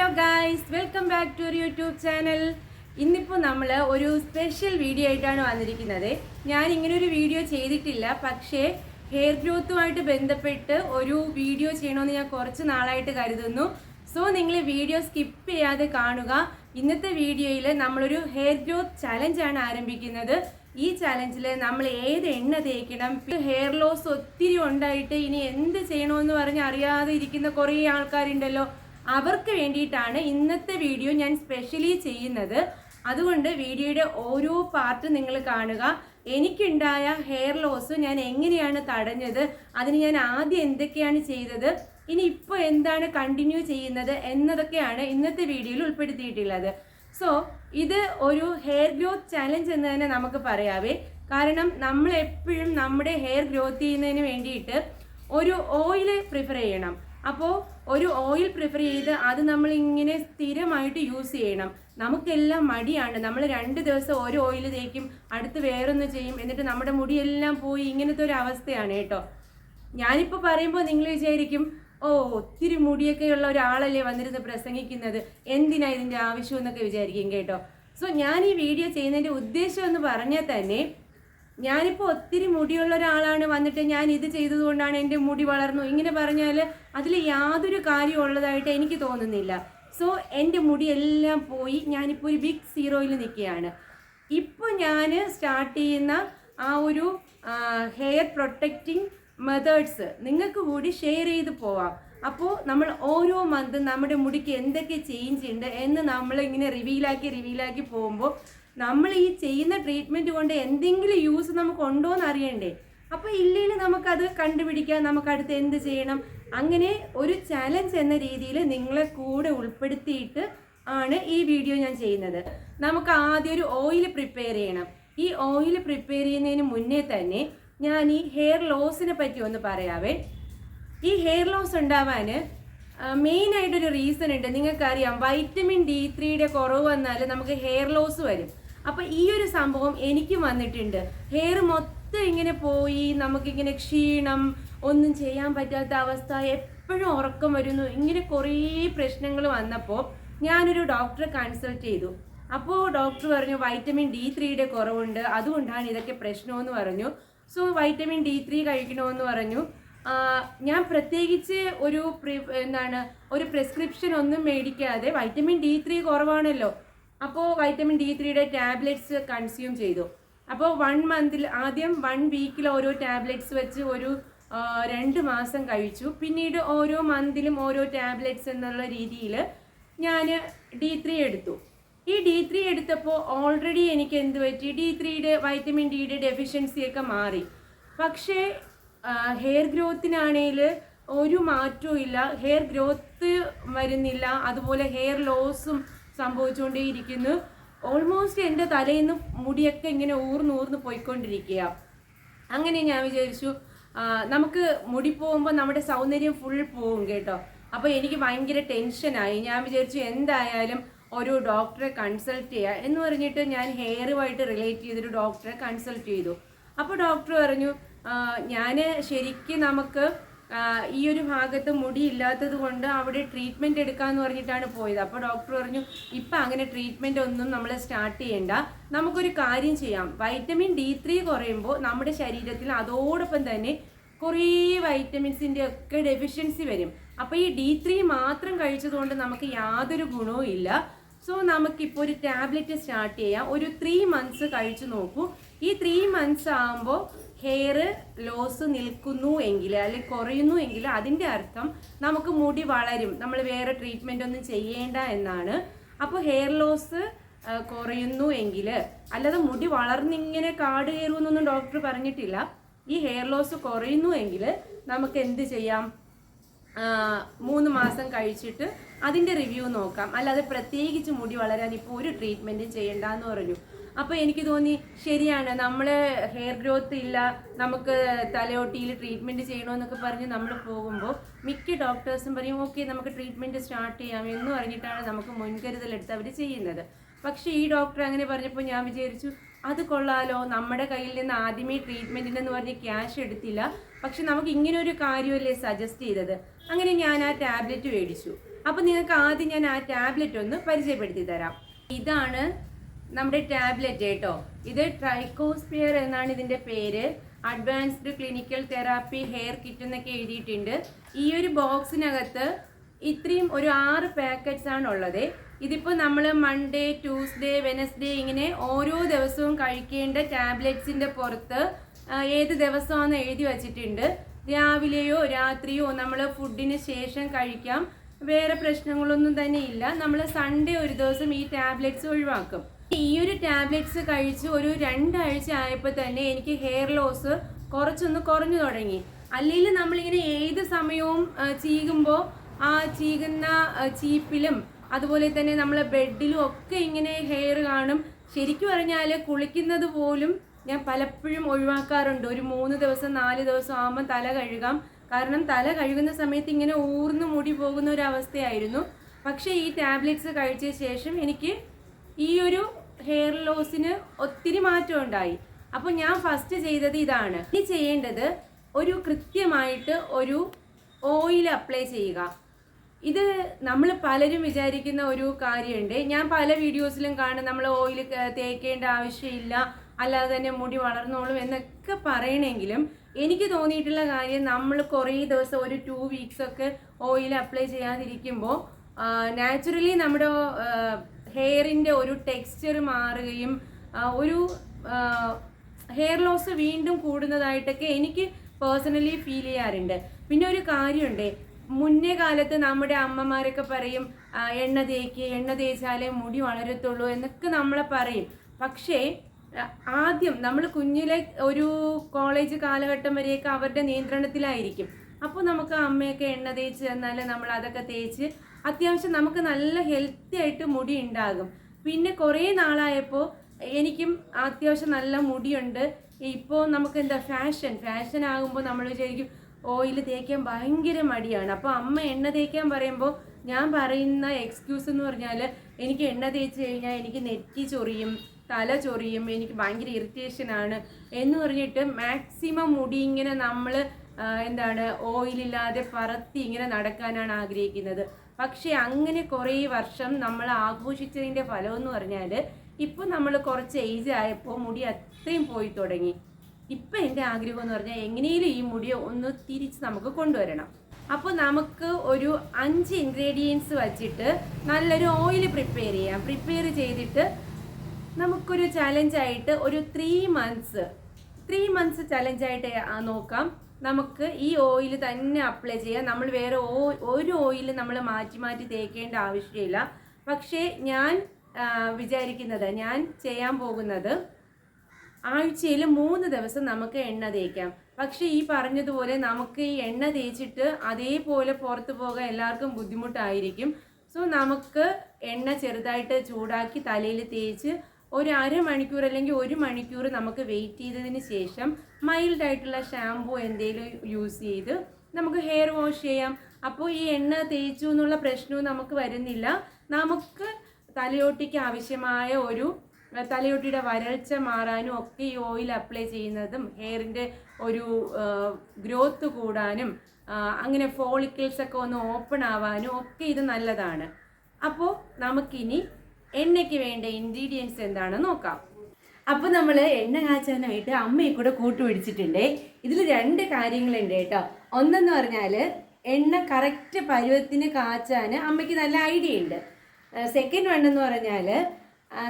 Hello guys, welcome back to YouTube channel. ഇന്നിപ്പോൾ നമ്മൾ ഒരു സ്പെഷ്യൽ വീഡിയോ ആയിട്ടാണ് വന്നിരിക്കുന്നത്. ഞാൻ ഇങ്ങനെ ഒരു വീഡിയോ ചെയ്തിട്ടില്ല, പക്ഷേ ഹെയർ ഗ്രോത്തുമായിട്ട് ബന്ധപ്പെട്ട് ഒരു വീഡിയോ ചെയ്യണമെന്ന് ഞാൻ കുറച്ച് നാളായിട്ട് കരുതുന്നു. സോ നിങ്ങൾ വീഡിയോ സ്കിപ്പ് ചെയ്യാതെ കാണുക. ഇന്നത്തെ വീഡിയോയിൽ നമ്മളൊരു ഹെയർ ഗ്രോത്ത് ചലഞ്ചാണ് ആരംഭിക്കുന്നത്. ഈ ചലഞ്ചിൽ നമ്മൾ ഏത് എണ്ണ തേക്കണം, ഹെയർ ലോസ് ഒത്തിരി ഉണ്ടായിട്ട് ഇനി എന്ത് ചെയ്യണമെന്ന് പറഞ്ഞ് അറിയാതെ ഇരിക്കുന്ന കുറേ ആൾക്കാരുണ്ടല്ലോ, അവർക്ക് വേണ്ടിയിട്ടാണ് ഇന്നത്തെ വീഡിയോ ഞാൻ സ്പെഷ്യലി ചെയ്യുന്നത്. അതുകൊണ്ട് വീഡിയോയുടെ ഓരോ പാർട്ട് നിങ്ങൾ കാണുക. എനിക്കുണ്ടായ ഹെയർ ലോസ് ഞാൻ എങ്ങനെയാണ് തടഞ്ഞത്, അതിന് ഞാൻ ആദ്യം എന്തൊക്കെയാണ് ചെയ്തത്, ഇനി ഇപ്പോൾ എന്താണ് കണ്ടിന്യൂ ചെയ്യുന്നത് എന്നതൊക്കെയാണ് ഇന്നത്തെ വീഡിയോയിൽ ഉൾപ്പെടുത്തിയിട്ടുള്ളത്. സോ ഇത് ഒരു ഹെയർ ഗ്രോത്ത് ചലഞ്ച് എന്ന് തന്നെ നമുക്ക് പറയാവേ. കാരണം നമ്മൾ എപ്പോഴും നമ്മുടെ ഹെയർ ഗ്രോത്ത് ചെയ്യുന്നതിന് വേണ്ടിയിട്ട് ഒരു ഓയിൽ പ്രിഫർ ചെയ്യണം. അപ്പോൾ ഒരു ഓയിൽ പ്രിഫർ ചെയ്ത് അത് നമ്മളിങ്ങനെ സ്ഥിരമായിട്ട് യൂസ് ചെയ്യണം. നമുക്കെല്ലാം മടിയാണ്. നമ്മൾ 2 ദിവസം ഒരു ഓയിൽ തേക്കും, അടുത്ത് വേറൊന്ന് ചെയ്യും, എന്നിട്ട് നമ്മുടെ മുടിയെല്ലാം പോയി ഇങ്ങനത്തെ ഒരു അവസ്ഥയാണ് കേട്ടോ. ഞാനിപ്പോൾ പറയുമ്പോൾ നിങ്ങൾ വിചാരിക്കും, ഓ ഒത്തിരി മുടിയൊക്കെ ഉള്ള ഒരാളല്ലേ വന്നിരുന്ന് പ്രസംഗിക്കുന്നത്, എന്തിനാ ഇതിൻ്റെ ആവശ്യം എന്നൊക്കെ വിചാരിക്കും കേട്ടോ. സോ ഞാൻ ഈ വീഡിയോ ചെയ്യുന്നതിൻ്റെ ഉദ്ദേശം എന്ന് പറഞ്ഞാൽ തന്നെ, ഞാനിപ്പോൾ ഒത്തിരി മുടിയുള്ള ഒരാളാണ്, വന്നിട്ട് ഞാൻ ഇത് ചെയ്തതുകൊണ്ടാണ് എൻ്റെ മുടി വളർന്നു ഇങ്ങനെ പറഞ്ഞാൽ അതിൽ യാതൊരു കാര്യം ഉള്ളതായിട്ട് എനിക്ക് തോന്നുന്നില്ല. സോ എൻ്റെ മുടിയെല്ലാം പോയി ഞാനിപ്പോൾ ഒരു ബിഗ് സീറോയിൽ നിൽക്കുകയാണ്. ഇപ്പോൾ ഞാൻ സ്റ്റാർട്ട് ചെയ്യുന്ന ആ ഒരു ഹെയർ പ്രൊട്ടക്റ്റിംഗ് മെത്തേഡ്സ് നിങ്ങൾക്ക് കൂടി ഷെയർ ചെയ്ത് പോവാം. അപ്പോൾ നമ്മൾ ഓരോ മന്തും നമ്മുടെ മുടിക്ക് എന്തൊക്കെ ചേഞ്ച് ഉണ്ട് എന്ന് നമ്മളിങ്ങനെ റിവീലാക്കി പോകുമ്പോൾ നമ്മൾ ഈ ചെയ്യുന്ന ട്രീറ്റ്മെൻറ്റ് കൊണ്ട് എന്തെങ്കിലും യൂസ് നമുക്ക് ഉണ്ടോ എന്ന് അറിയണ്ടേ. അപ്പോൾ ഇല്ലെങ്കിൽ നമുക്കത് കണ്ടുപിടിക്കാം, നമുക്കടുത്ത് എന്ത് ചെയ്യണം. അങ്ങനെ ഒരു ചലഞ്ച് എന്ന രീതിയിൽ നിങ്ങളെ കൂടെ ഉൾപ്പെടുത്തിയിട്ട് ആണ് ഈ വീഡിയോ ഞാൻ ചെയ്യുന്നത്. നമുക്ക് ആദ്യം ഒരു ഓയിൽ പ്രിപ്പയർ ചെയ്യണം. ഈ ഓയിൽ പ്രിപ്പയർ ചെയ്യുന്നതിന് മുന്നേ തന്നെ ഞാൻ ഈ ഹെയർ ലോസിനെ പറ്റി ഒന്ന് പറയാവേ. ഈ ഹെയർ ലോസ് ഉണ്ടാവാൻ മെയിനായിട്ടൊരു റീസൺ ഉണ്ട്. നിങ്ങൾക്കറിയാം, വൈറ്റമിൻ D3 കുറവ് വന്നാൽ നമുക്ക് ഹെയർ ലോസ് വരും. അപ്പോൾ ഈ ഒരു സംഭവം എനിക്കും വന്നിട്ടുണ്ട്. ഹെയർ മൊത്തം ഇങ്ങനെ പോയി, നമുക്കിങ്ങനെ ക്ഷീണം, ഒന്നും ചെയ്യാൻ പറ്റാത്ത അവസ്ഥ, എപ്പോഴും ഉറക്കം വരുന്നു, ഇങ്ങനെ കുറേ പ്രശ്നങ്ങൾ വന്നപ്പോൾ ഞാനൊരു ഡോക്ടറെ കൺസൾട്ട് ചെയ്തു. അപ്പോൾ ഡോക്ടർ പറഞ്ഞു വൈറ്റമിൻ D3 കുറവുണ്ട്, അതുകൊണ്ടാണ് ഇതൊക്കെ പ്രശ്നമെന്ന് പറഞ്ഞു. സോ വൈറ്റമിൻ D3 കഴിക്കണമെന്ന് പറഞ്ഞു. ഞാൻ പ്രത്യേകിച്ച് ഒരു പ്രിസ്ക്രിപ്ഷൻ ഒന്നും മേടിക്കാതെ, വൈറ്റമിൻ D3 കുറവാണല്ലോ, അപ്പോൾ വൈറ്റമിൻ D3 ടാബ്ലറ്റ്സ് കൺസ്യൂം ചെയ്തു. അപ്പോൾ 1 മന്തിൽ ആദ്യം 1 വീക്കിൽ ഓരോ ടാബ്ലറ്റ്സ് വെച്ച് ഒരു 2 മാസം കഴിച്ചു. പിന്നീട് ഓരോ മന്തിലും ഓരോ ടാബ്ലറ്റ്സ് എന്നുള്ള രീതിയിൽ ഞാൻ D3 എടുത്തു. ഈ D3 എടുത്തപ്പോൾ ഓൾറെഡി എനിക്ക് എന്ത് പറ്റി, വൈറ്റമിൻ ഡിയുടെ ഡെഫിഷ്യൻസിയൊക്കെ മാറി. പക്ഷേ ഹെയർ ഗ്രോത്തിനാണെങ്കിൽ ഒരു മാറ്റവും ഇല്ല, ഹെയർ ഗ്രോത്ത് വരുന്നില്ല, അതുപോലെ ഹെയർ ലോസും സംഭവിച്ചുകൊണ്ടേയിരിക്കുന്നു. ഓൾമോസ്റ്റ് എൻ്റെ തലയിൽ നിന്ന് മുടിയൊക്കെ ഇങ്ങനെ ഊർന്ന് പോയിക്കൊണ്ടിരിക്കുക. അങ്ങനെ ഞാൻ വിചാരിച്ചു, നമുക്ക് മുടി പോകുമ്പോൾ നമ്മുടെ സൗന്ദര്യം ഫുൾ പോകും കേട്ടോ. അപ്പോൾ എനിക്ക് ഭയങ്കര ടെൻഷനായി. ഞാൻ വിചാരിച്ചു എന്തായാലും ഒരു ഡോക്ടറെ കൺസൾട്ട് ചെയ്യുക എന്ന് പറഞ്ഞിട്ട് ഞാൻ ഹെയറുമായിട്ട് റിലേറ്റ് ചെയ്തൊരു ഡോക്ടറെ കൺസൾട്ട് ചെയ്തു. അപ്പോൾ ഡോക്ടർ പറഞ്ഞു, ശരിക്കും നമുക്ക് ഈ ഒരു ഭാഗത്ത് മുടി ഇല്ലാത്തത് കൊണ്ട് അവിടെ ട്രീറ്റ്മെൻറ്റ് എടുക്കാമെന്ന് പറഞ്ഞിട്ടാണ് പോയത്. അപ്പോൾ ഡോക്ടർ പറഞ്ഞു, ഇപ്പം അങ്ങനെ ട്രീറ്റ്മെൻ്റ് ഒന്നും നമ്മൾ സ്റ്റാർട്ട് ചെയ്യണ്ട, നമുക്കൊരു കാര്യം ചെയ്യാം. വൈറ്റമിൻ D3 കുറയുമ്പോൾ നമ്മുടെ ശരീരത്തിൽ അതോടൊപ്പം തന്നെ കുറേ വൈറ്റമിൻസിൻ്റെ ഒക്കെ ഡെഫിഷ്യൻസി വരും. അപ്പോൾ ഈ D3 മാത്രം കഴിച്ചതുകൊണ്ട് നമുക്ക് യാതൊരു ഗുണവും ഇല്ല. സോ നമുക്കിപ്പോൾ ഒരു ടാബ്ലറ്റ് സ്റ്റാർട്ട് ചെയ്യാം. ഒരു 3 മന്ത്സ് കഴിച്ചു നോക്കൂ. ഈ 3 മന്ത്സ് ആകുമ്പോൾ ഹെയർ ലോസ് നിൽക്കുന്നു എങ്കിൽ, അല്ലെങ്കിൽ കുറയുന്നു എങ്കിൽ, അതിൻ്റെ അർത്ഥം നമുക്ക് മുടി വളരും, നമ്മൾ വേറെ ട്രീറ്റ്മെൻ്റ് ഒന്നും ചെയ്യേണ്ട എന്നാണ്. അപ്പോൾ ഹെയർ ലോസ് കുറയുന്നു എങ്കിൽ, അല്ലാതെ മുടി വളർന്നിങ്ങനെ കാട് കയറുമെന്നൊന്നും ഡോക്ടർ പറഞ്ഞിട്ടില്ല. ഈ ഹെയർ ലോസ് കുറയുന്നു എങ്കിൽ നമുക്ക് എന്ത് ചെയ്യാം, 3 മാസം കഴിച്ചിട്ട് അതിൻ്റെ റിവ്യൂ നോക്കാം, അല്ലാതെ പ്രത്യേകിച്ച് മുടി വളരാൻ ഇപ്പോൾ ഒരു ട്രീറ്റ്മെൻറ്റും ചെയ്യണ്ടെന്ന് പറഞ്ഞു. അപ്പോൾ എനിക്ക് തോന്നി, ശരിയാണ്, നമ്മൾ ഹെയർ ഗ്രോത്ത് ഇല്ല, നമുക്ക് തലയോട്ടിയിൽ ട്രീറ്റ്മെൻറ്റ് ചെയ്യണമെന്നൊക്കെ പറഞ്ഞ് നമ്മൾ പോകുമ്പോൾ മിക്ക ഡോക്ടേഴ്സും പറയും ഓക്കെ നമുക്ക് ട്രീറ്റ്മെൻറ്റ് സ്റ്റാർട്ട് ചെയ്യാം എന്ന് പറഞ്ഞിട്ടാണ് നമുക്ക് മുൻകരുതലെടുത്ത് അവർ ചെയ്യുന്നത്. പക്ഷേ ഈ ഡോക്ടർ അങ്ങനെ പറഞ്ഞപ്പോൾ ഞാൻ വിചാരിച്ചു, അത് കൊള്ളാലോ, നമ്മുടെ കയ്യിൽ നിന്ന് ആദ്യമേ ട്രീറ്റ്മെൻറ്റിനെന്ന് പറഞ്ഞ് ക്യാഷ് എടുത്തില്ല, പക്ഷെ നമുക്ക് ഇങ്ങനെ ഒരു കാര്യമല്ലേ സജസ്റ്റ് ചെയ്തത്. അങ്ങനെ ഞാൻ ആ ടാബ്ലറ്റ് മേടിച്ചു. അപ്പോൾ നിങ്ങൾക്ക് ആദ്യം ഞാൻ ആ ടാബ്ലറ്റ് ഒന്ന് പരിചയപ്പെടുത്തി തരാം. ഇതാണ് നമ്മുടെ ടാബ്ലറ്റ് കേട്ടോ. ഇത് ട്രൈക്കോസ്പിയർ എന്നാണ് ഇതിൻ്റെ പേര്. Advanced clinical therapy hair kit എന്നൊക്കെ എഴുതിയിട്ടുണ്ട്. ഈ ഒരു ബോക്സിനകത്ത് ഇത്രയും ഒരു 6 പാക്കറ്റ്സ് ആണ് ഉള്ളത്. ഇതിപ്പോൾ നമ്മൾ മൺഡേ, ട്യൂസ്ഡേ, വെനസ്ഡേ ഇങ്ങനെ ഓരോ ദിവസവും കഴിക്കേണ്ട ടാബ്ലറ്റ്സിൻ്റെ പുറത്ത് ഏത് ദിവസമാണെന്ന് എഴുതി വച്ചിട്ടുണ്ട്. രാവിലെയോ രാത്രിയോ നമ്മൾ ഫുഡിന് ശേഷം കഴിക്കാം, വേറെ പ്രശ്നങ്ങളൊന്നും തന്നെ ഇല്ല. നമ്മൾ സൺഡേ ഒരു ദിവസം ഈ ടാബ്ലറ്റ്സ് ഒഴിവാക്കും. ഈ ഒരു ടാബ്ലറ്റ്സ് കഴിച്ച് ഒരു 2 ആഴ്ച ആയപ്പോൾ തന്നെ എനിക്ക് ഹെയർ ലോസ് കുറച്ചൊന്ന് കുറഞ്ഞു തുടങ്ങി. അല്ലെങ്കിൽ നമ്മളിങ്ങനെ ഏത് സമയവും ചീകുമ്പോൾ ആ ചീകുന്ന ചീപ്പിലും അതുപോലെ തന്നെ നമ്മളെ ബെഡിലും ഒക്കെ ഇങ്ങനെ ഹെയർ കാണും. ശരിക്കും പറഞ്ഞാൽ കുളിക്കുന്നത് പോലും ഞാൻ പലപ്പോഴും ഒഴിവാക്കാറുണ്ട്. ഒരു 3 ദിവസം 4 ദിവസം ആകുമ്പോൾ തല കഴുകാം. കാരണം തല കഴുകുന്ന സമയത്ത് ഇങ്ങനെ ഊർന്ന് മുടി പോകുന്ന ഒരു അവസ്ഥയായിരുന്നു. പക്ഷേ ഈ ടാബ്ലറ്റ്സ് കഴിച്ച ശേഷം എനിക്ക് ഈ ഒരു ഹെയർ ലോസിന് ഒത്തിരി മാറ്റം ഉണ്ടായി. അപ്പോൾ ഞാൻ ഫസ്റ്റ് ചെയ്തത് ഇതാണ്. ഇനി ചെയ്യേണ്ടത് ഒരു കൃത്യമായിട്ട് ഒരു ഓയിൽ അപ്ലൈ ചെയ്യുക. ഇത് നമ്മൾ പലരും വിചാരിക്കുന്ന ഒരു കാര്യമുണ്ട്. ഞാൻ പല വീഡിയോസിലും കാണും നമ്മൾ ഓയിൽ തേക്കേണ്ട ആവശ്യമില്ല, അല്ലാതെ തന്നെ മുടി വളർന്നോളും എന്നൊക്കെ പറയണമെങ്കിലും എനിക്ക് തോന്നിയിട്ടുള്ള കാര്യം, നമ്മൾ കുറേ ദിവസം ഒരു 2 വീക്സ് ഒക്കെ ഓയിൽ അപ്ലൈ ചെയ്യാതിരിക്കുമ്പോൾ നാച്ചുറലി നമ്മുടെ ഹെയറിൻ്റെ ഒരു ടെക്സ്ചർ മാറുകയും ഒരു ഹെയർ ലോസ് വീണ്ടും കൂടുന്നതായിട്ടൊക്കെ എനിക്ക് പേഴ്സണലി ഫീൽ ചെയ്യാറുണ്ട്. പിന്നെ ഒരു കാര്യമുണ്ട്, മുന്നേ കാലത്ത് നമ്മുടെ അമ്മമാരൊക്കെ പറയും എണ്ണ തേച്ചാലേ മുടി വളരത്തുള്ളൂ എന്നൊക്കെ നമ്മളെ പറയും. പക്ഷേ ആദ്യം നമ്മൾ കുഞ്ഞിലെ ഒരു കോളേജ് കാലഘട്ടം വരെയൊക്കെ അവരുടെ നിയന്ത്രണത്തിലായിരിക്കും. അപ്പോൾ നമുക്ക് അമ്മയൊക്കെ എണ്ണ തേച്ച് തന്നാൽ നമ്മൾ അതൊക്കെ തേച്ച് അത്യാവശ്യം നമുക്ക് നല്ല ഹെൽത്തി ആയിട്ട് മുടി ഉണ്ടാകും. പിന്നെ കുറേ നാളായപ്പോൾ എനിക്കും അത്യാവശ്യം നല്ല മുടിയുണ്ട്. ഇപ്പോൾ നമുക്ക് എന്താ ഫാഷൻ ആകുമ്പോൾ നമ്മൾ വിചാരിക്കും ഓയിൽ തേക്കാൻ ഭയങ്കര മടിയാണ്. അപ്പോൾ അമ്മ എണ്ണ തേക്കാൻ പറയുമ്പോൾ ഞാൻ പറയുന്ന എക്സ്ക്യൂസ് എന്ന് പറഞ്ഞാൽ എനിക്ക് എണ്ണ തേച്ച് കഴിഞ്ഞാൽ എനിക്ക് നെറ്റി ചൊറിയും, തല ചൊറിയും, എനിക്ക് ഭയങ്കര ഇറിറ്റേഷനാണ് എന്ന് പറഞ്ഞിട്ട് മാക്സിമം മുടി ഇങ്ങനെ നമ്മൾ ഓയിലില്ലാതെ പറത്തി ഇങ്ങനെ നടക്കാനാണ് ആഗ്രഹിക്കുന്നത്. പക്ഷേ അങ്ങനെ കുറേ വർഷം നമ്മൾ ആഘോഷിച്ചതിൻ്റെ ഫലമെന്ന് പറഞ്ഞാൽ ഇപ്പോൾ നമ്മൾ കുറച്ച് ഏജ് ആയപ്പോൾ മുടി അത്രയും പോയി തുടങ്ങി. ഇപ്പം എൻ്റെ ആഗ്രഹം എന്ന് പറഞ്ഞാൽ എങ്ങനെയും ഈ മുടിയെ ഒന്ന് തിരിച്ച് നമുക്ക് കൊണ്ടുവരണം. അപ്പോൾ നമുക്ക് ഒരു 5 ഇൻഗ്രീഡിയൻസ് വച്ചിട്ട് നല്ലൊരു ഓയിൽ പ്രിപ്പയർ ചെയ്തിട്ട് നമുക്കൊരു ചലഞ്ചായിട്ട് ഒരു 3 മന്ത്സ് ചലഞ്ചായിട്ട് നോക്കാം. നമുക്ക് ഈ ഓയിൽ തന്നെ അപ്ലൈ ചെയ്യാം. നമ്മൾ വേറെ ഒരു ഓയിൽ നമ്മൾ മാറ്റി തേക്കേണ്ട ആവശ്യമില്ല. പക്ഷേ ഞാൻ വിചാരിക്കുന്നത്, ഞാൻ ചെയ്യാൻ പോകുന്നത് ആഴ്ചയിൽ 3 ദിവസം നമുക്ക് എണ്ണ തേക്കാം. പക്ഷേ ഈ പറഞ്ഞതുപോലെ നമുക്ക് ഈ എണ്ണ തേച്ചിട്ട് അതേപോലെ പുറത്ത് പോകാൻ എല്ലാവർക്കും ബുദ്ധിമുട്ടായിരിക്കും. സോ നമുക്ക് എണ്ണ ചെറുതായിട്ട് ചൂടാക്കി തലയിൽ തേച്ച് ഒരു അരമണിക്കൂർ അല്ലെങ്കിൽ 1 മണിക്കൂർ നമുക്ക് വെയിറ്റ് ചെയ്തതിന് ശേഷം മൈൽഡായിട്ടുള്ള ഷാമ്പൂ എന്തെങ്കിലും യൂസ് ചെയ്ത് നമുക്ക് ഹെയർ വാഷ് ചെയ്യാം. അപ്പോൾ ഈ എണ്ണ തേച്ചു എന്നുള്ള പ്രശ്നവും നമുക്ക് വരുന്നില്ല. നമുക്ക് തലയോട്ടിക്ക് ആവശ്യമായ ഒരു തലയോട്ടിയുടെ വരൾച്ച മാറാനും ഒക്കെ ഈ ഓയിൽ അപ്ലൈ ചെയ്യുന്നതും ഹെയറിൻ്റെ ഒരു ഗ്രോത്ത് കൂടാനും അങ്ങനെ ഫോളിക്കിൾസൊക്കെ ഒന്ന് ഓപ്പൺ ആവാനും ഒക്കെ ഇത് നല്ലതാണ്. അപ്പോൾ നമുക്കിനി എണ്ണയ്ക്ക് വേണ്ട ഇൻഗ്രീഡിയൻസ് എന്താണെന്ന് നോക്കാം. അപ്പോൾ നമ്മൾ എണ്ണ കാച്ചാനായിട്ട് അമ്മയെ കൂടെ കൂട്ടുപിടിച്ചിട്ടുണ്ട്. ഇതിൽ 2 കാര്യങ്ങളുണ്ട് കേട്ടോ. ഒന്നെന്ന് പറഞ്ഞാൽ എണ്ണ കറക്റ്റ് പരുവത്തിന് കാച്ചാൻ അമ്മയ്ക്ക് നല്ല ഐഡിയ ഉണ്ട്. സെക്കൻഡ് വൺ എന്ന് പറഞ്ഞാൽ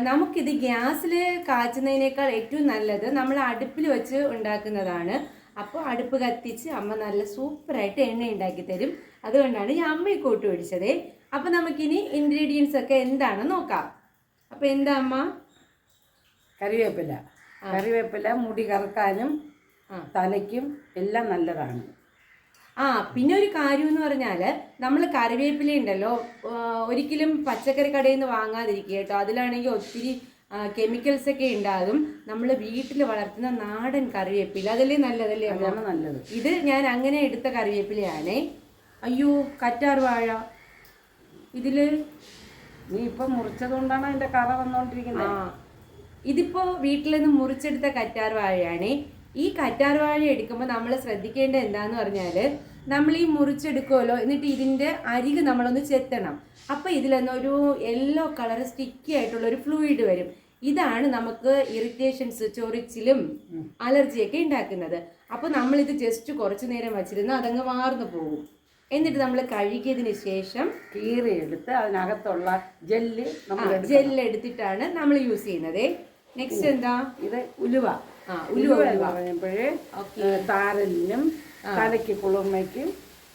നമുക്കിത് ഗ്യാസിൽ കാച്ചുന്നതിനേക്കാൾ ഏറ്റവും നല്ലത് നമ്മൾ അടുപ്പിൽ വെച്ച് ഉണ്ടാക്കുന്നതാണ്. അപ്പോൾ അടുപ്പ് കത്തിച്ച് അമ്മ നല്ല സൂപ്പറായിട്ട് എണ്ണ ഉണ്ടാക്കി തരും. അതുകൊണ്ടാണ് ഞാൻ അമ്മയെ കൂട്ടുപിടിച്ചത്. അപ്പോൾ നമുക്കിനി ഇൻഗ്രീഡിയൻസ് ഒക്കെ എന്താണെന്ന് നോക്കാം. അപ്പോൾ എന്താ അമ്മ? കറിവേപ്പില മുടി കറക്കാനും തലയ്ക്കും എല്ലാം നല്ലതാണ്. പിന്നെ ഒരു കാര്യം എന്ന് പറഞ്ഞാൽ നമ്മൾ കറിവേപ്പില ഉണ്ടല്ലോ, ഒരിക്കലും പച്ചക്കറി കടയിൽ നിന്ന് വാങ്ങാതിരിക്കുക കേട്ടോ. അതിലാണെങ്കിൽ ഒത്തിരി കെമിക്കൽസ് ഒക്കെ ഉണ്ടാകും. നമ്മൾ വീട്ടിൽ വളർത്തുന്ന നാടൻ കറിവേപ്പില അതല്ലേ നല്ലതല്ലേ? അതാണ് നല്ലത്. ഇത് ഞാൻ അങ്ങനെ എടുത്ത കറിവേപ്പിലയാണേ. അയ്യോ, കറ്റാർ വാഴ ഇതിൽ നീ ഇപ്പം മുറിച്ചതുകൊണ്ടാണ് അതിൻ്റെ കറ വന്നുകൊണ്ടിരിക്കുന്നത്. ഇതിപ്പോൾ വീട്ടിൽ നിന്ന് മുറിച്ചെടുത്ത കറ്റാർ വാഴയാണേ. ഈ കറ്റാർ വാഴ എടുക്കുമ്പോൾ നമ്മൾ ശ്രദ്ധിക്കേണ്ടത് എന്താന്ന് പറഞ്ഞാൽ നമ്മൾ ഈ മുറിച്ചെടുക്കുമല്ലോ, എന്നിട്ട് ഇതിൻ്റെ അരികെ നമ്മളൊന്ന് ചെത്തണം. അപ്പോൾ ഇതിലൊന്നൊരു യെല്ലോ കളർ സ്റ്റിക്കി ആയിട്ടുള്ള ഒരു ഫ്ലൂയിഡ് വരും. ഇതാണ് നമുക്ക് ഇറിറ്റേഷൻസ്, ചൊറിച്ചിലും അലർജിയൊക്കെ ഉണ്ടാക്കുന്നത്. അപ്പോൾ നമ്മളിത് ജസ്റ്റ് കുറച്ച് നേരം വച്ചിരുന്ന് അതങ്ങ് വാർന്നു പോകും. എന്നിട്ട് നമ്മൾ കഴുകിയതിന് ശേഷം കീറിയെടുത്ത് അതിനകത്തുള്ള ജെല്ലെടുത്തിട്ടാണ് നമ്മൾ യൂസ് ചെയ്യുന്നത്. നെക്സ്റ്റ് എന്താ? ഇത് ഉലുവ. ഉലുവ എന്ന് പറയുമ്പോഴേ താരലിനും തലയ്ക്ക് കുളിർമയ്ക്കും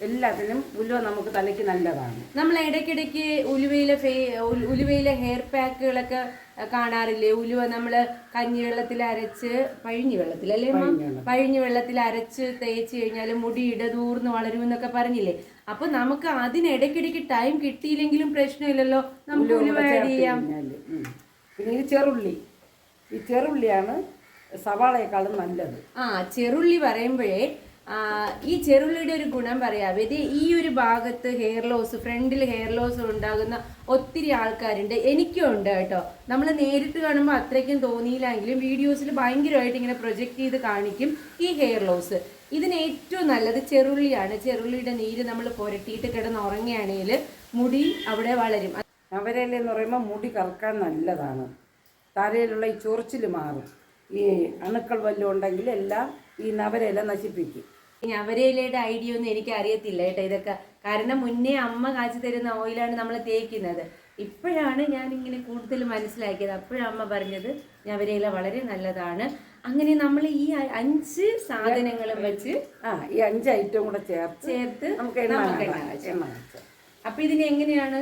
എല്ലാത്തിനും ഉലുവ നമുക്ക് തലയ്ക്ക് നല്ലതാണ്. നമ്മൾ ഇടയ്ക്കിടയ്ക്ക് ഉലുവയിലെ ഹെയർ പാക്കുകളൊക്കെ കാണാറില്ലേ? ഉലുവ നമ്മൾ കഞ്ഞിവെള്ളത്തിൽ അരച്ച്, പഴിഞ്ഞു വെള്ളത്തിൽ അരച്ച് തേച്ച് കഴിഞ്ഞാൽ മുടി ഇടതൂർന്ന് വളരും എന്നൊക്കെ പറഞ്ഞില്ലേ? അപ്പൊ നമുക്ക് അതിനിടയ്ക്കിടയ്ക്ക് ടൈം കിട്ടിയില്ലെങ്കിലും പ്രശ്നമില്ലല്ലോ, നമുക്ക് ഉലുവ ആഡ് ചെയ്യാം. പിന്നെ ഇത് ചെറുള്ളി. ഈ ചെറുള്ളിയാണ് സവാളയെക്കാളും നല്ലത്. ചെറുള്ളി പറയുമ്പോഴേ ഈ ചെറുള്ളിയുടെ ഒരു ഗുണം പറയാവേ, ഇത് ഈ ഒരു ഭാഗത്ത് ഹെയർ ലോസ്, ഫ്രണ്ടിൽ ഹെയർ ലോസ് ഉണ്ടാകുന്ന ഒത്തിരി ആൾക്കാരുണ്ട്. എനിക്കും ഉണ്ട് കേട്ടോ. നമ്മൾ നേരിട്ട് കാണുമ്പോൾ അത്രയ്ക്കും തോന്നിയില്ലെങ്കിലും വീഡിയോസിൽ ഭയങ്കരമായിട്ട് ഇങ്ങനെ പ്രൊജക്റ്റ് ചെയ്ത് കാണിക്കും ഈ ഹെയർ ലോസ്. ഇതിന് ഏറ്റവും നല്ലത് ചെറുള്ളിയാണ്. ചെറുള്ളിയുടെ നീര് നമ്മൾ പുരട്ടിയിട്ട് കിടന്ന് ഉറങ്ങുകയാണെങ്കിൽ മുടി അവിടെ വളരും. നവരയില എന്ന് പറയുമ്പോൾ മുടി കറക്കാൻ നല്ലതാണ്. തലയിലുള്ള ഈ ചൊറിച്ചിൽ മാറും. ഈ അണുക്കൾ വല്ലതും ഉണ്ടെങ്കിൽ എല്ലാം ഈ നവരയില നശിപ്പിക്കും. ഞവരയിലയുടെ ഐഡിയ ഒന്നും എനിക്ക് അറിയത്തില്ല കേട്ടോ ഇതൊക്കെ. കാരണം മുന്നേ അമ്മ കാച്ചി തരുന്ന ഓയിലാണ് നമ്മൾ തേക്കുന്നത്. ഇപ്പോഴാണ് ഞാൻ ഇങ്ങനെ കൂടുതൽ മനസ്സിലാക്കിയത്. അപ്പോഴാണ് അമ്മ പറഞ്ഞത് ഞവരയില വളരെ നല്ലതാണ്. അങ്ങനെ നമ്മൾ ഈ 5 സാധനങ്ങളും വെച്ച് ഈ 5 ഐറ്റം കൂടെ ചേർത്ത് നമുക്ക് എണ്ണ. അപ്പൊ ഇതിന് എങ്ങനെയാണ്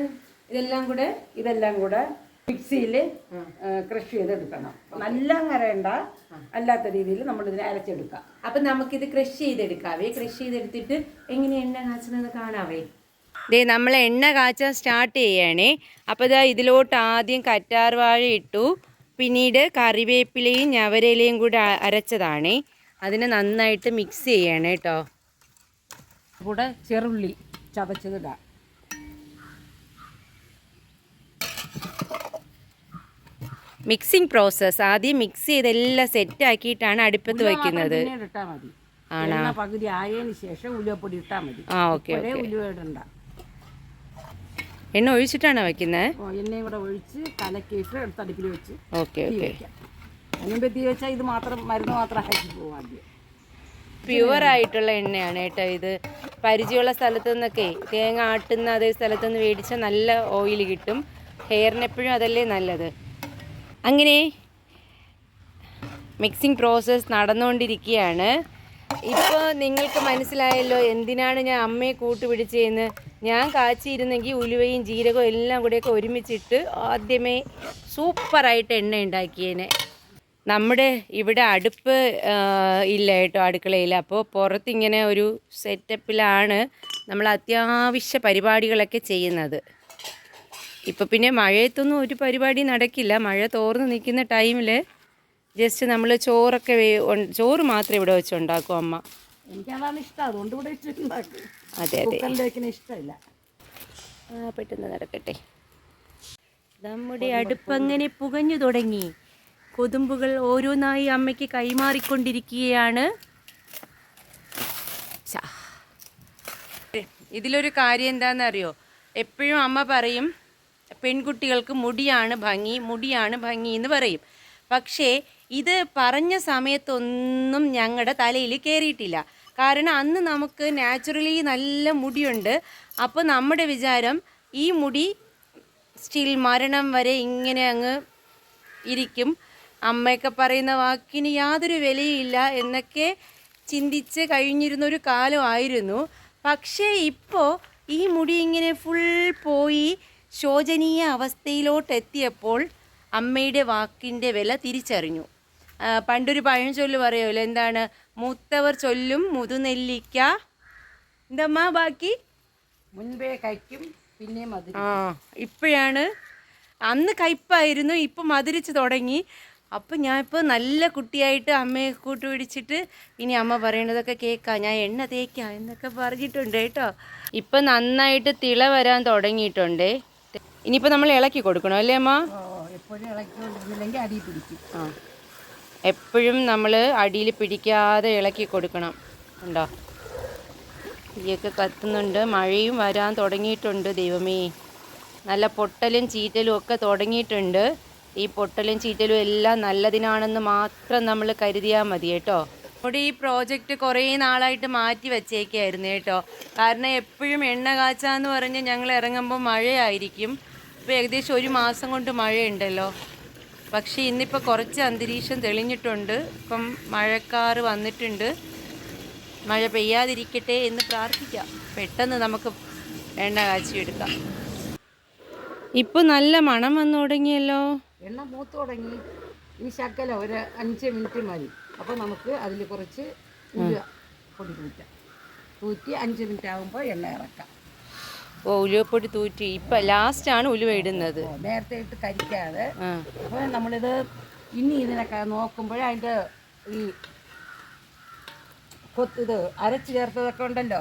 ഇതെല്ലാം കൂടെ മിക്സിയിൽ ക്രഷ് ചെയ്തെടുക്കണം. നല്ല അരയണ്ട, അല്ലാത്ത രീതിയിൽ നമ്മൾ ഇതിനെ അരച്ചെടുക്കാം. അപ്പം നമുക്കിത് ക്രഷ് ചെയ്തെടുക്കാവേ. ക്രഷ് ചെയ്തെടുത്തിട്ട് എങ്ങനെ എണ്ണ കാച്ചുന്നത് കാണാവേ. നമ്മൾ എണ്ണ കാച്ചാൻ സ്റ്റാർട്ട് ചെയ്യണേ. അപ്പോൾ ഇതാ ഇതിലോട്ട് ആദ്യം കറ്റാർ വാഴ ഇട്ടു, പിന്നീട് കറിവേപ്പിലയും ഞവരയിലയും കൂടെ അരച്ചതാണേ. അതിനെ നന്നായിട്ട് മിക്സ് ചെയ്യണേ കേട്ടോ. കൂടെ ചെറുള്ളി ചതച്ചതിടാം. മിക്സിംഗ് പ്രോസസ്സ് ആദ്യം മിക്സ് ചെയ്തെല്ലാം സെറ്റ് ആക്കിയിട്ടാണ് അടുപ്പത്ത് വയ്ക്കുന്നത്. ആണോ? പകുതി ആയതിനു ശേഷം ഉലുവപ്പൊടി ഇട്ടാൽ മതി. ഓക്കെ. ഉലുവ ഇടണ്ട. എണ്ണ ഒഴിച്ചിട്ടാണോ വെക്കുന്നത്? എണ്ണയും കൂടെ ഒഴിച്ച് കലക്കിയിട്ട് എടുത്ത് അടുപ്പിൽ വെച്ച് ഓക്കെ. അതിനുമ്പോ തീ വെച്ചാൽ ഇത് മാത്രം മരുന്ന് മാത്രം ആക്കി പോകും. ആദ്യം പ്യുവറായിട്ടുള്ള എണ്ണയാണ് കേട്ടോ ഇത്. പരിചയമുള്ള സ്ഥലത്തു നിന്നൊക്കെ തേങ്ങ ആട്ടുന്ന അതേ സ്ഥലത്തുനിന്ന് മേടിച്ചാൽ നല്ല ഓയിൽ കിട്ടും. ഹെയറിനെപ്പോഴും അതല്ലേ നല്ലത്. അങ്ങനെ മിക്സിംഗ് പ്രോസസ്സ് നടന്നുകൊണ്ടിരിക്കുകയാണ്. ഇപ്പോൾ നിങ്ങൾക്ക് മനസ്സിലായല്ലോ എന്തിനാണ് ഞാൻ അമ്മയെ കൂട്ടുപിടിച്ചതെന്ന്. ഞാൻ കാച്ചിരുന്നെങ്കിൽ ഉലുവയും ജീരകവും എല്ലാം കൂടെയൊക്കെ ഒരുമിച്ചിട്ട് ആദ്യമേ സൂപ്പറായിട്ട് എണ്ണ ഉണ്ടാക്കിയേനെ. നമ്മുടെ ഇവിടെ അടുപ്പ് ഇല്ല കേട്ടോ, അടുക്കളയിൽ. അപ്പോൾ പുറത്തിങ്ങനെ ഒരു സെറ്റപ്പിലാണ് നമ്മൾ അത്യാവശ്യ പരിപാടികളൊക്കെ ചെയ്യുന്നത്. ഇപ്പോൾ പിന്നെ മഴയത്തൊന്നും ഒരു പരിപാടി നടക്കില്ല. മഴ തോർന്ന് നിൽക്കുന്ന ടൈമിൽ ജസ്റ്റ് നമ്മൾ ചോറ് മാത്രമേ ഇവിടെ വെച്ച് ഉണ്ടാക്കും അമ്മ. എനിക്കതാണ് ഇഷ്ടം, അതുകൊണ്ട് ഇവിടെ വെച്ചിട്ടുണ്ടാക്കും. അതെ. ഇഷ്ടമില്ല. പെട്ടെന്ന് നടക്കട്ടെ. നമ്മുടെ അടുപ്പങ്ങനെ പുകഞ്ഞു തുടങ്ങി. കൊതുമ്പുകൾ ഓരോന്നായി അമ്മയ്ക്ക് കൈമാറിക്കൊണ്ടിരിക്കുകയാണ്. ഇതിലൊരു കാര്യം എന്താണെന്നറിയോ? എപ്പോഴും അമ്മ പറയും പെൺകുട്ടികൾക്ക് മുടിയാണ് ഭംഗി എന്ന് പറയും. പക്ഷേ ഇത് പറഞ്ഞ സമയത്തൊന്നും ഞങ്ങളുടെ തലയിൽ കയറിയിട്ടില്ല. കാരണം അന്ന് നമുക്ക് നാച്ചുറലി നല്ല മുടിയുണ്ട്. അപ്പോൾ നമ്മുടെ വിചാരം ഈ മുടി സ്റ്റിൽ മരണം വരെ ഇങ്ങനെ അങ്ങ് ഇരിക്കും. അമ്മയൊക്കെ പറയുന്ന വാക്കിന് യാതൊരു വിലയില്ല എന്നൊക്കെ ചിന്തിച്ച് കഴിഞ്ഞിരുന്നൊരു കാലമായിരുന്നു. പക്ഷേ ഇപ്പോൾ ഈ മുടി ഇങ്ങനെ ഫുൾ പോയി ശോചനീയ അവസ്ഥയിലോട്ടെത്തിയപ്പോൾ അമ്മയുടെ വാക്കിൻ്റെ വില തിരിച്ചറിഞ്ഞു. പണ്ടൊരു പഴഞ്ചൊല്ല് പറയുമല്ലോ, എന്താണ്? മൂത്തവർ ചൊല്ലും മുതുനെല്ലിക്ക എന്തമ്മ ബാക്കി മുൻപേ കഴിക്കും പിന്നെ മധുരം. ഇപ്പോഴാണ്, അന്ന് കയ്പായിരുന്നു, ഇപ്പം മധുരിച്ച് തുടങ്ങി. അപ്പം ഞാനിപ്പോൾ നല്ല കുട്ടിയായിട്ട് അമ്മയെ കൂട്ടുപിടിച്ചിട്ട് ഇനി അമ്മ പറയണതൊക്കെ കേൾക്കാം, ഞാൻ എണ്ണ തേക്കാം എന്നൊക്കെ പറഞ്ഞിട്ടുണ്ട് കേട്ടോ. ഇപ്പം നന്നായിട്ട് തിള വരാൻ തുടങ്ങിയിട്ടുണ്ട്. ഇനിയിപ്പോൾ നമ്മൾ ഇളക്കി കൊടുക്കണം അല്ലേ അമ്മ? എപ്പോഴും ഇളക്കിക്കൊണ്ടിരുന്നില്ലെങ്കിൽ അടിയിൽ പിടിക്കും. എപ്പോഴും നമ്മൾ അടിയിൽ പിടിക്കാതെ ഇളക്കി കൊടുക്കണം. ഉണ്ടോ? തീയൊക്കെ കത്തുന്നുണ്ട്. മഴയും വരാൻ തുടങ്ങിയിട്ടുണ്ട്. ദൈവമേ, നല്ല പൊട്ടലും ചീറ്റലും ഒക്കെ തുടങ്ങിയിട്ടുണ്ട്. ഈ പൊട്ടലും ചീറ്റലും എല്ലാം നല്ലതിനാണെന്ന് മാത്രം നമ്മൾ കരുതിയാൽ മതി കേട്ടോ. നമ്മുടെ ഈ പ്രോജക്റ്റ് കുറേ നാളായിട്ട് മാറ്റി വച്ചേക്കായിരുന്നു കേട്ടോ. കാരണം എപ്പോഴും എണ്ണ കാച്ചാന്ന് പറഞ്ഞ് ഞങ്ങൾ ഇറങ്ങുമ്പോൾ മഴയായിരിക്കും. ഇപ്പോൾ ഏകദേശം 1 മാസം കൊണ്ട് മഴയുണ്ടല്ലോ. പക്ഷേ ഇന്നിപ്പോൾ കുറച്ച് അന്തരീക്ഷം തെളിഞ്ഞിട്ടുണ്ട്. ഇപ്പം മഴക്കാറ് വന്നിട്ടുണ്ട്. മഴ പെയ്യാതിരിക്കട്ടെ എന്ന് പ്രാർത്ഥിക്കാം. പെട്ടെന്ന് നമുക്ക് എണ്ണ കാച്ചിയെടുക്കാം. ഇപ്പം നല്ല മണം വന്നു തുടങ്ങിയല്ലോ. എണ്ണ മൂത്ത് തുടങ്ങി. ഇനി ശക്കല ഒരു 5 മിനിറ്റ് മതി. അപ്പോൾ നമുക്ക് അതിൽ കുറച്ച് ഉലുവ പൊടി തൂറ്റി 5 മിനിറ്റ് ആകുമ്പോൾ എണ്ണ ഇറക്കാം. ഓ, ഉലുവപ്പൊടി തൂറ്റി ഇപ്പം ലാസ്റ്റാണ് ഉലുവ ഇടുന്നത്. നേരത്തെ ഇട്ട് കരിക്കാതെ. അപ്പോൾ നമ്മളിത് ഇനി ഇതിനൊക്കെ നോക്കുമ്പോൾ അതിൻ്റെ ഈ ഇത് അരച്ച് ചേർത്തതൊക്കെ ഉണ്ടല്ലോ,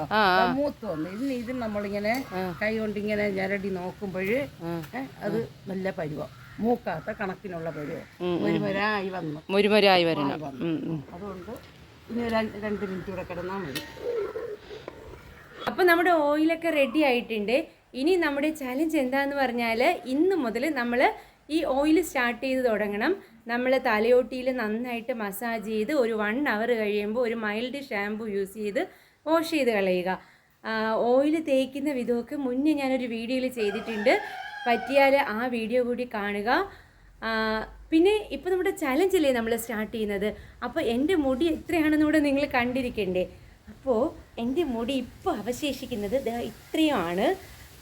മൂത്ത് വന്നു. ഇത് നമ്മളിങ്ങനെ കൈ കൊണ്ടിങ്ങനെ ഞരടി നോക്കുമ്പോൾ അത് നല്ല പരുവം, മൂക്കാത്ത കണക്കിനുള്ള പരുവം മുരുമുരായി വരണം. അതുകൊണ്ട് ഇനി 2 മിനിറ്റ് കൂടെ കിടന്നാൽ മതി. അപ്പോൾ നമ്മുടെ ഓയിലൊക്കെ റെഡി ആയിട്ടുണ്ട്. ഇനി നമ്മുടെ ചലഞ്ച് എന്താന്ന് പറഞ്ഞാൽ, ഇന്ന് മുതൽ നമ്മൾ ഈ ഓയിൽ സ്റ്റാർട്ട് ചെയ്ത് തുടങ്ങണം. നമ്മൾ തലയോട്ടിയിൽ നന്നായിട്ട് മസാജ് ചെയ്ത് ഒരു 1 അവർ കഴിയുമ്പോൾ ഒരു മൈൽഡ് ഷാമ്പു യൂസ് ചെയ്ത് വാഷ് ചെയ്ത് കളയുക. ഓയിൽ തേക്കുന്ന വിധമൊക്കെ മുന്നേ ഞാനൊരു വീഡിയോയിൽ ചെയ്തിട്ടുണ്ട്. പറ്റിയാൽ ആ വീഡിയോ കൂടി കാണുക. പിന്നെ ഇപ്പോൾ നമ്മുടെ ചലഞ്ചില്ലേ നമ്മൾ സ്റ്റാർട്ട് ചെയ്യുന്നത്. അപ്പോൾ എൻ്റെ മുടി എത്രയാണെന്ന് കൂടെ നിങ്ങൾ കണ്ടിരിക്കണ്ടേ. അപ്പോൾ എൻ്റെ മുടി ഇപ്പോൾ അവശേഷിക്കുന്നത് ഇത്രയുമാണ്.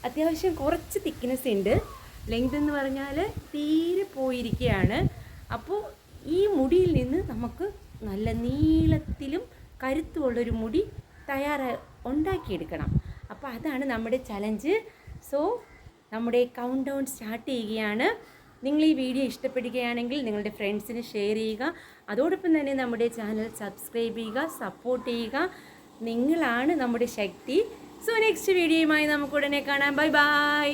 അത്യാവശ്യം കുറച്ച് തിക്നെസ് ഉണ്ട്. ലെങ്ത് എന്ന് പറഞ്ഞാൽ തീരെ പോയിരിക്കുകയാണ്. അപ്പോൾ ഈ മുടിയിൽ നിന്ന് നമുക്ക് നല്ല നീളത്തിലും കരുത്തുമുള്ളൊരു മുടി ഉണ്ടാക്കിയെടുക്കണം. അപ്പോൾ അതാണ് നമ്മുടെ ചലഞ്ച്. സോ നമ്മുടെ കൗണ്ട് ഡൗൺ സ്റ്റാർട്ട് ചെയ്യുകയാണ്. നിങ്ങൾ ഈ വീഡിയോ ഇഷ്ടപ്പെടുകയാണെങ്കിൽ നിങ്ങളുടെ ഫ്രണ്ട്സിന് ഷെയർ ചെയ്യുക. അതോടൊപ്പം തന്നെ നമ്മുടെ ചാനൽ സബ്സ്ക്രൈബ് ചെയ്യുക, സപ്പോർട്ട് ചെയ്യുക. നിങ്ങളാണ് നമ്മുടെ ശക്തി. സോ നെക്സ്റ്റ് വീഡിയോയുമായി നമുക്ക് ഉടനെ കാണാം. Bye bye.